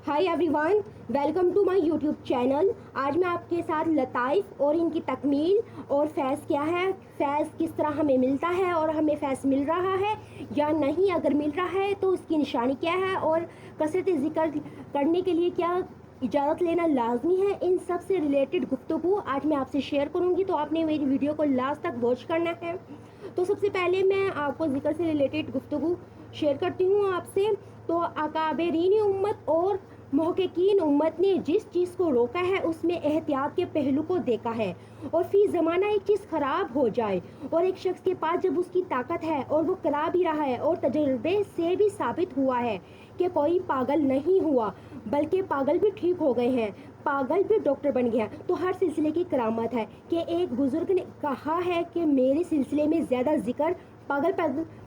Hi everyone, welcome to my YouTube channel. आज मैं आपके साथ लताइफ और इनकी तकमील और फैज़ क्या है, फैज़ किस तरह हमें मिलता है और हमें फैज़ मिल रहा है या नहीं, अगर मिल रहा है तो उसकी निशानी क्या है और कसरत ज़िक्र करने के लिए क्या इजाज़त लेना लाजमी है, इन सब से रिलेटेड गुफ्तगू आज मैं आपसे शेयर करूँगी। तो आपने मेरी वीडियो को लास्ट तक वॉच करना है। तो सबसे पहले मैं आपको ज़िक्र से रिलेटेड गुफ्तगू शेयर करती हूँ आपसे। तो अकाबरीन उम्मत और मुहक्किकीन उम्मत ने जिस चीज़ को रोका है उसमें एहतियात के पहलू को देखा है। और फी ज़माना एक चीज़ ख़राब हो जाए और एक शख्स के पास जब उसकी ताकत है और वो करा भी रहा है और तजर्बे से भी साबित हुआ है कि कोई पागल नहीं हुआ बल्कि पागल भी ठीक हो गए हैं, पागल भी डॉक्टर बन गया, तो हर सिलसिले की करामत है कि एक बुज़ुर्ग ने कहा है कि मेरे सिलसिले में ज़्यादा जिक्र पागल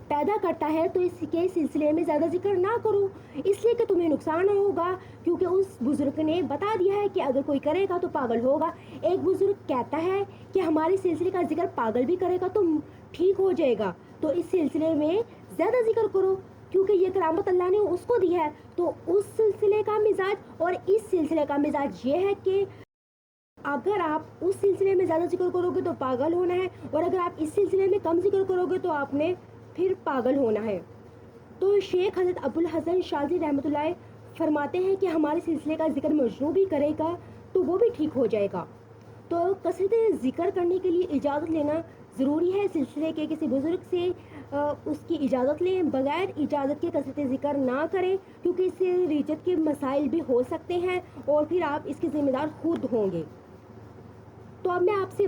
पैदा करता है, तो इसके सिलसिले में ज़्यादा जिक्र ना करो, इसलिए कि तुम्हें नुकसान होगा, क्योंकि उस बुज़ुर्ग ने बता दिया है कि अगर कोई करेगा तो पागल होगा। एक बुज़ुर्ग कहता है कि हमारे सिलसिले का जिक्र पागल भी करेगा तो ठीक हो जाएगा, तो इस सिलसिले में ज़्यादा जिक्र करो, क्योंकि ये करामत अल्लाह ने उसको दी है। तो उस सिलसिले का मिजाज और इस सिलसिले का मिजाज ये है कि अगर आप उस सिलसिले में ज़्यादा जिक्र करोगे तो पागल होना है, और अगर आप इस सिलसिले में कम जिक्र करोगे तो आपने फिर पागल होना है। तो शेख हज़रत अबुल हसन शाज़ली रहमतुल्लाह फरमाते हैं कि हमारे सिलसिले का जिक्र मजनू भी करेगा तो वो भी ठीक हो जाएगा। तो कसरत जिक्र करने के लिए इजाज़त लेना ज़रूरी है। सिलसिले के किसी बुज़ुर्ग से उसकी इजाज़त लें, बग़ैर इजाज़त के कसरत जिक्र ना करें, क्योंकि इससे रिजत के मसाइल भी हो सकते हैं और फिर आप इसके ज़िम्मेदार खुद होंगे। तो अब मैं आपसे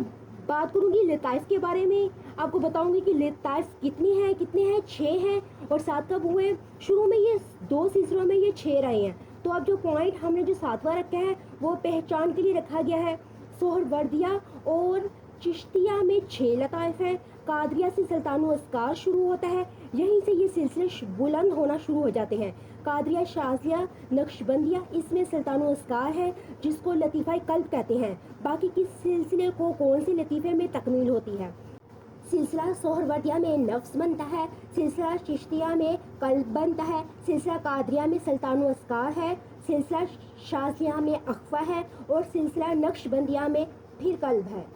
बात करूंगी लताइफ के बारे में। आपको बताऊंगी कि लताइफ कितने हैं 6 हैं, और 7 कब हुए। शुरू में ये 2 सिलसिलों में ये 6 रहे हैं। तो अब जो पॉइंट हमने जो 7वां रखा है वो पहचान के लिए रखा गया है। सोहरवर्दिया और चिश्तिया में 6 लताइफ हैं। कादरिया से सुल्तानुल अस्कार शुरू होता है, यहीं से ये सिलसिले बुलंद होना शुरू हो जाते हैं। कादरिया, शाज़िया, नक्शबंदिया, इसमें सुल्तानुल अस्कार है जिसको लतीफ़ा कल्ब कहते हैं। बाकी किस सिलसिले को कौन से लतीफ़े में तकमील होती है। सिलसिला सोहरवर्दिया में नफ्स बनता है, सिलसिला चिश्तिया में कल्ब बनता है, सिलसिला कादरिया में सुल्तानुल अस्कार है, सिलसिला शाज़िया में अख्वा है और सिलसिला नक्शबंदिया में फिर कल्ब है।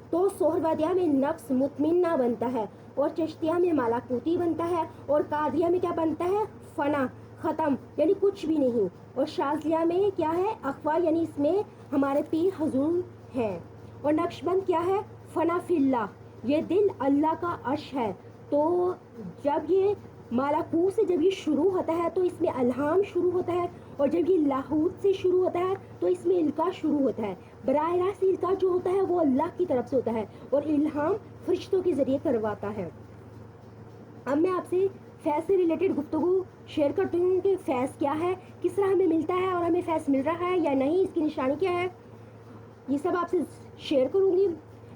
तो सोहरवर्दिया में नफ्स मुतमिन्ना बनता है और चिश्तिया में मालाकुती बनता है, और कादरिया में क्या बनता है, फना, ख़त्म, यानी कुछ भी नहीं। और शाज़लिया में क्या है, अख्वा, यानी इसमें हमारे पीर हजूर हैं। और नक्शबंद क्या है, फना फिल्ला, ये दिल अल्लाह का अर्श है। तो जब ये मालाकूत से जब ये शुरू होता है तो इसमें अल्हाम शुरू होता है, और जब ये लाहूत से शुरू होता है तो इसमें इल्का शुरू होता है। बराह रास्त इल्का जो होता है वो अल्लाह की तरफ से होता है और इल्हाम फरिश्तों के ज़रिए करवाता है। अब मैं आपसे फैज़ से रिलेटेड गुफ्तगू शेयर करती हूँ कि फैज़ क्या है, किस तरह हमें मिलता है और हमें फैज़ मिल रहा है या नहीं, इसकी निशानी क्या है, ये सब आपसे शेयर करूँगी।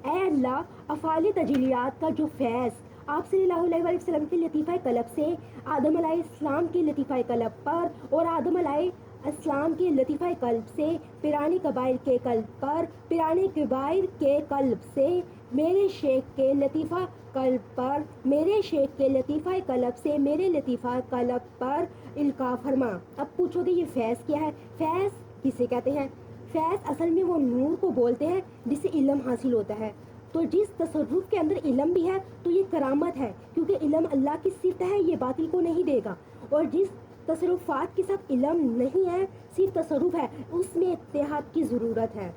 ऐ अल्लाह, अफ़ाल तजलियात का जो फैज़ आप सल्लल्लाहु अलैहि वसल्लम के लतीफ़ा कलब से आदम अलैहिस्सलाम के लतीफ़ा कलब पर और आदम अलैहिस्सलाम के लतीफ़ा कल्ब से पिराने कबाइल के कल्ब पर, पिराने कबाइल के कल्ब से मेरे शेख के लतीफ़ा कल्ब पर, मेरे शेख के लतीफ़ा कलब से मेरे लतीफ़ा कलब पर इल्का फरमा। अब पूछोगे ये फैज़ क्या है, फैज़ किसे कहते हैं। फैज़ असल में वो नूर को बोलते हैं जिससे इल्म हासिल होता है। तो जिस तसर्रुफ़ के अंदर इल्म भी है तो ये करामत है, क्योंकि इल्म अल्लाह की सिफ़त है, ये बातिल को नहीं देगा। और जिस तसर्रुफ़ात के साथ इल्म नहीं है, सिर्फ तसर्रुफ़ है, उसमें इत्तेहाद की ज़रूरत है।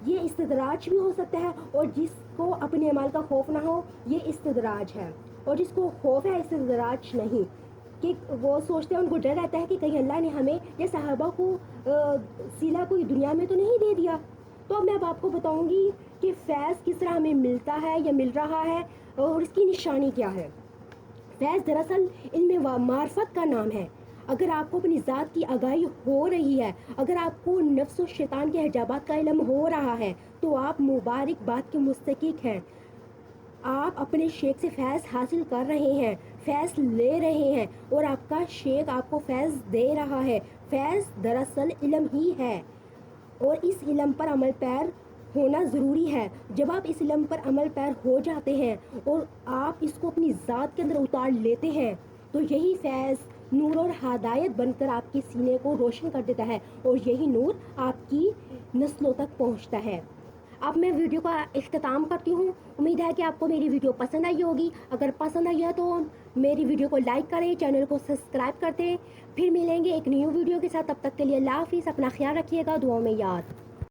ये इस्तदराज भी हो सकता है, और जिसको अपने अमाल का खौफ ना हो ये इस्तदराज है, और जिसको खौफ है इस्तदराज नहीं, कि वो सोचते हैं, उनको डर रहता है कि कहीं अल्लाह ने हमें या सहाबा को सिला कोई दुनिया में तो नहीं दे दिया। तो अब मैं अब आपको बताऊंगी कि फैज़ किस तरह हमें मिलता है या मिल रहा है और इसकी निशानी क्या है। फैज़ दरअसल इल्म मार्फत का नाम है। अगर आपको अपनी ज़ात की आगाही हो रही है, अगर आपको नफ्स और शैतान के हिजाबात का इल्म हो रहा है, तो आप मुबारक बात के मुस्तहिक़ हैं। आप अपने शेख से फैज़ हासिल कर रहे हैं, फैज़ ले रहे हैं, और आपका शेख आपको फैज़ दे रहा है। फैज़ दरअसल इल्म ही है, और इस इल्म पर अमल पैर होना ज़रूरी है। जब आप इस इल्म पर अमल पैर हो जाते हैं और आप इसको अपनी ज़ात के अंदर उतार लेते हैं, तो यही फैज़ نور اور ہدایت بن کر آپ کے سینے کو روشن کر دیتا ہے اور یہی نور آپ کی نسلوں تک پہنچتا ہے۔ اب میں ویڈیو کا اختتام کرتی ہوں۔ امید ہے کہ آپ کو میری ویڈیو پسند آئی ہوگی۔ اگر پسند آئی ہے تو میری ویڈیو کو لائک کریں، چینل کو سبسکرائب کر دیں۔ پھر ملیں گے ایک نیو ویڈیو کے ساتھ، تب تک کے لیے اللہ حافظ، اپنا خیال رکھیے گا، دعاؤں میں یاد۔